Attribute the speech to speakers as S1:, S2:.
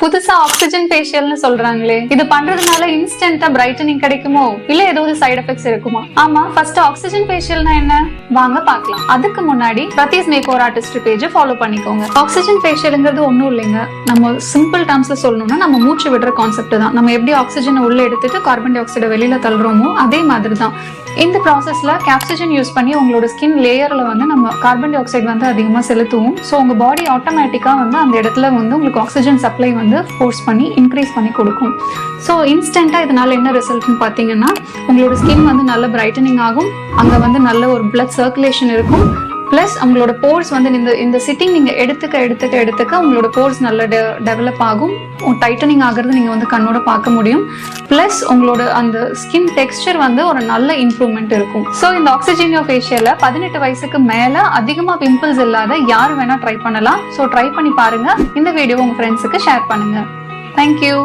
S1: புதுசா ஆக்சிஜன் ஃபேஷியல்னு சொல்றாங்களே, இது பண்றதுனால இன்ஸ்டன்ட்டா பிரைட்டனிங் கிடைக்குமோ இல்ல ஏதாவது சைடு எஃபெக்ட்ஸ் இருக்குமா? ஆமா, ஃபர்ஸ்ட் ஆக்சிஜன் ஃபேஷியல்னா என்ன வாங்க பார்க்கலாம். அதுக்கு முன்னாடி Pradeesh makeover artist page follow பண்ணிக்கோங்க. ஆக்சிஜன் ஃபேஷியல்ங்கிறது ஒண்ணும் இல்லைங்க. நம்ம சிம்பிள் டேர்ம்ஸ்ல சொல்லணும்னா நம்ம மூச்சு விடுற கான்செப்ட் தான். நம்ம எப்படி ஆக்சிஜனை உள்ள எடுத்துட்டு கார்பன் டை ஆக்சைடை வெளியில தள்ளுறோமோ அதே மாதிரி தான். இந்த ப்ராசஸ்ல கேப்சிஜன் யூஸ் பண்ணி உங்களோட ஸ்கின் லேயர்ல வந்து நம்ம கார்பன் டை ஆக்சைடு வந்து அதிகமா செலுத்துவோம். ஸோ உங்க பாடி ஆட்டோமேட்டிக்கா வந்து அந்த இடத்துல வந்து உங்களுக்கு ஆக்சிஜன் சப்ளை வந்து ஃபோர்ஸ் பண்ணி இன்க்ரீஸ் பண்ணி கொடுக்கும். ஸோ இன்ஸ்டன்டா இதனால என்ன ரிசல்ட்னு பார்த்தீங்கன்னா உங்களோட ஸ்கின் வந்து நல்ல பிரைட்டனிங் ஆகும். அங்க வந்து நல்ல ஒரு பிளட் சர்க்குலேஷன் இருக்கும். பிளஸ் உங்களோட போர்ஸ் வந்து இந்த சிட்டிங் நீங்க எடுத்துக்க உங்களோட போர்ஸ் நல்ல டெவலப் ஆகும். டைட்டனிங் ஆகிறது நீங்க வந்து கண்ணோட பார்க்க முடியும். பிளஸ் உங்களோட அந்த ஸ்கின் டெக்ஸ்டர் வந்து ஒரு நல்ல இம்ப்ரூவ்மெண்ட் இருக்கும். ஸோ இந்த ஆக்சிஜனியோ ஃபேஷியலை 18 வயசுக்கு மேல அதிகமா பிம்பிள்ஸ் இல்லாத யார் வேணா ட்ரை பண்ணலாம். ஸோ ட்ரை பண்ணி பாருங்க. இந்த வீடியோ உங்க ஃப்ரெண்ட்ஸுக்கு ஷேர் பண்ணுங்க. தேங்க்யூ.